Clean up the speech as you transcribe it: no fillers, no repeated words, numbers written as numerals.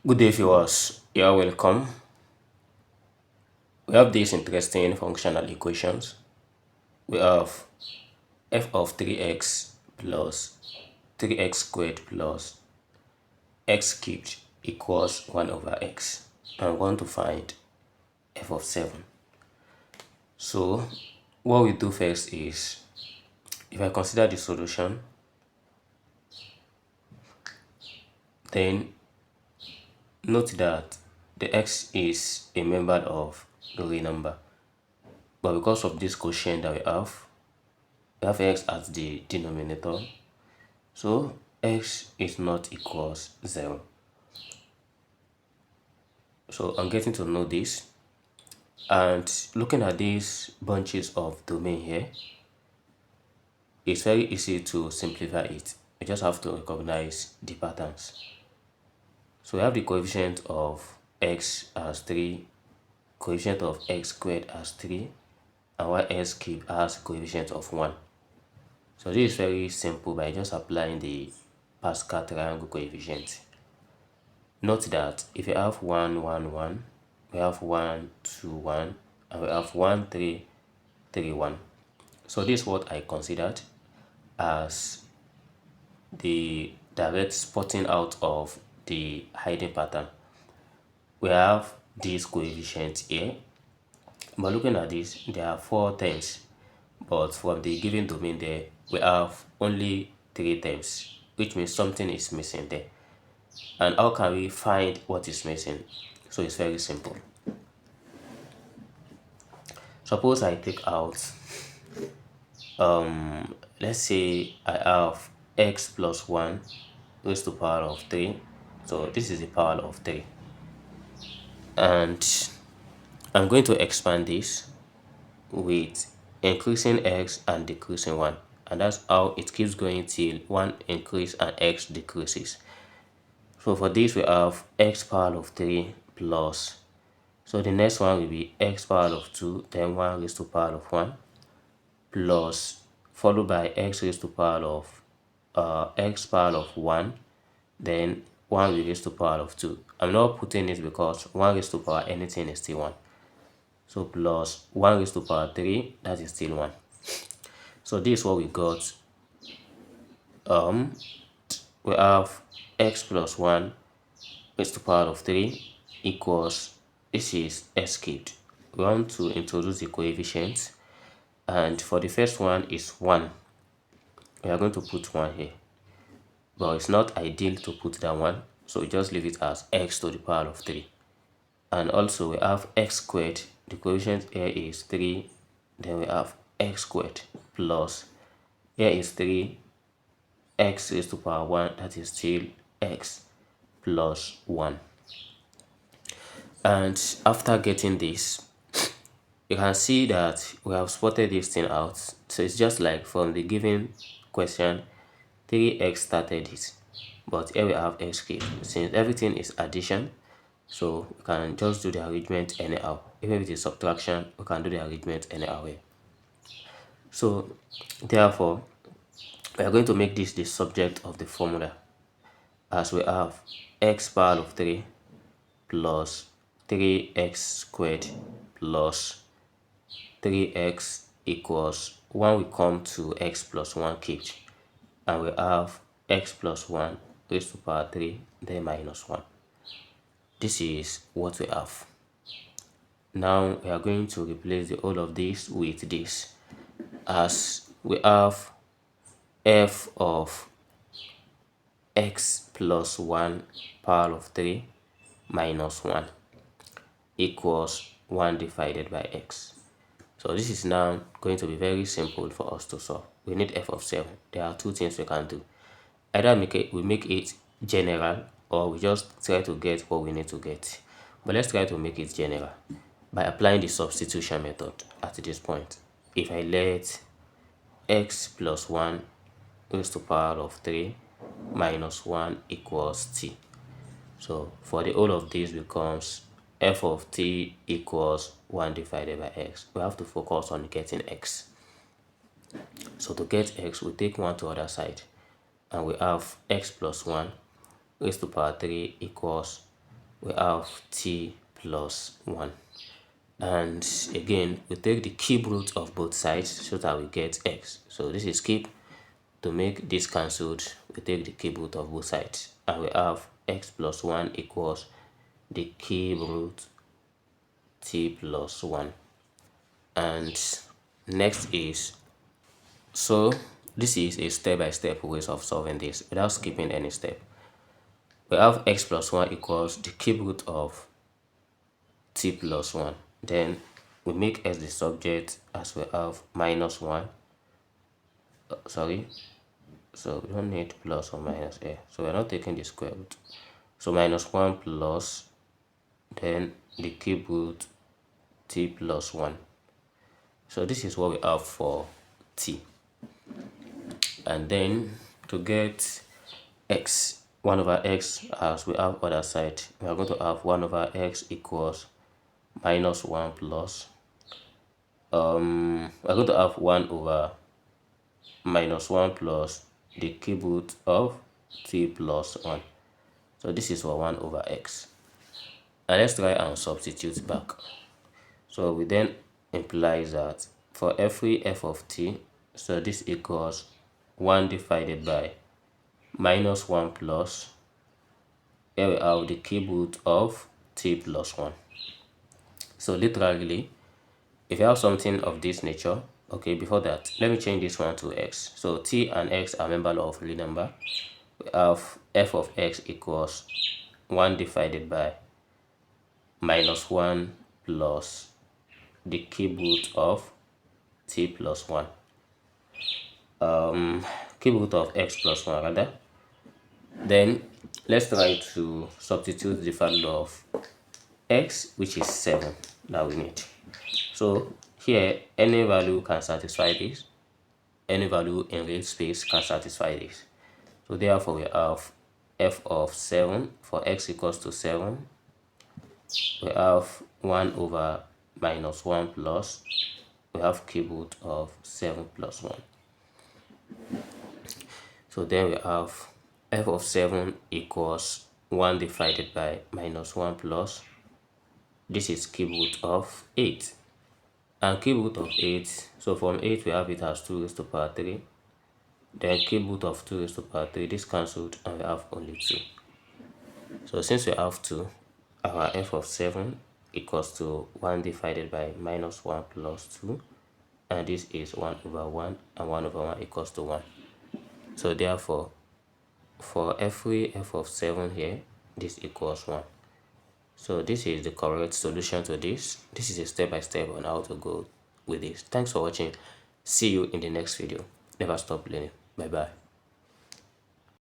Good day, viewers. You are welcome. We have these interesting functional equations. We have f of 3x plus 3x squared plus x cubed equals 1 over x. And we want to find f of 7. So what we do first is, if I consider the solution, then note that the x is a member of the real number. But because of this quotient that we have x as the denominator, so x is not equals 0. So I'm getting to know this, and looking at these bunches of domain here, it's very easy to simplify it. You just have to recognize the patterns. So we have the coefficient of x as 3, coefficient of x squared as 3, and y(x) cubed as coefficient of 1. So this is very simple by just applying the Pascal triangle coefficient. Note that if you have 1, 1, 1, we have 1, 2, 1, and we have 1, 3, 3, 1. So this is what I considered as the direct spotting out of the hiding pattern. We have these coefficients here, but looking at this, there are 4 terms, but from the given domain there, we have only 3 terms, which means something is missing there. And how can we find what is missing? So it's very simple. Suppose I take out, let's say I have x plus 1 raised to the power of 3. So this is the power of 3. And I'm going to expand this with increasing x and decreasing 1. And that's how it keeps going till 1 increase and x decreases. So for this, we have x power of 3 plus, so the next one will be x power of 2, then 1 raised to the power of 1, plus, followed by x raised to the power of x power of 1, then 1 will raised to the power of 2. I'm not putting it because 1 raised to the power anything is still 1. So plus 1 raised to the power 3, that is still 1. So this is what we got. We have x plus 1 raised to the power of 3 equals, this is x cubed. We want to introduce the coefficients, and for the first one is 1. We are going to put 1 here, but it's not ideal to put that 1, so we just leave it as x to the power of 3. And also we have x squared, the coefficient here is 3, then we have x squared plus, here is 3, x raised to the power 1, that is still x plus 1. And after getting this, you can see that we have spotted this thing out. So it's just like from the given question, 3x started it, but here we have x cubed. Since everything is addition, so we can just do the arrangement anyhow. Even if it is subtraction, we can do the arrangement anyhow. So therefore, we are going to make this the subject of the formula, as we have x power of 3 plus 3x squared plus 3x equals 1 will come to x plus 1 cubed, and we have x plus 1 raised to the power 3, then minus 1. This is what we have. Now we are going to replace the whole of this with this, as we have f of x plus 1 power of 3 minus 1 equals 1 divided by x. So this is now going to be very simple for us to solve. We need f of 7. There are 2 things we can do. Either we make it general, or we just try to get what we need to get. But let's try to make it general by applying the substitution method at this point. If I let x plus 1 raised to the power of 3 minus 1 equals t. So for the whole of this becomes f of t equals 1 divided by x. We have to focus on getting x. So to get x, we take 1 to the other side, and we have x plus 1 raised to the power 3 equals we have t plus 1. And again, we take the cube root of both sides so that we get x. So this is cube. To make this cancelled, we take the cube root of both sides, and we have x plus 1 equals the cube root t plus 1. And next is, so this is a step-by-step ways of solving this without skipping any step. We have x plus 1 equals the cube root of t plus 1. Then we make x the subject, as we have minus 1. So we don't need plus or minus here. So we're not taking the square root. So minus 1 plus, then the cube root t plus 1. So this is what we have for t. And then to get x, 1 over x, as we have other side, we are going to have 1 over x equals minus 1 plus, we're going to have 1 over minus 1 plus the cube root of t plus 1. So this is for 1 over x. And let's try and substitute back. So we then implies that for every f of t, so this equals 1 divided by minus 1 plus, here we have the cube root of t plus 1. So literally, if you have something of this nature, okay, before that, let me change this one to x. So t and x are member of real number. We have f of x equals 1 divided by minus 1 plus the cube root of t plus 1. Cube root of x plus 1 rather. Then let's try to substitute the value of x, which is 7, that we need. So here, any value can satisfy this. Any value in real space can satisfy this. So therefore we have f of 7 for x equals to 7. We have 1 over minus 1 plus, we have cube root of 7 plus 1. So then we have f of 7 equals 1 divided by minus 1 plus, this is cube root of 8. And cube root of 8, so from 8 we have it as 2 raised to power 3. Then cube root of 2 raised to power 3, this cancelled, and we have only 2. So since we have 2, our f of 7 equals to 1 divided by minus 1 plus 2. And this is 1 over 1, and 1 over 1 equals to 1. So therefore, for every f of 7 here, this equals 1. So this is the correct solution to this. This is a step-by-step on how to go with this. Thanks for watching. See you in the next video. Never stop learning. Bye bye.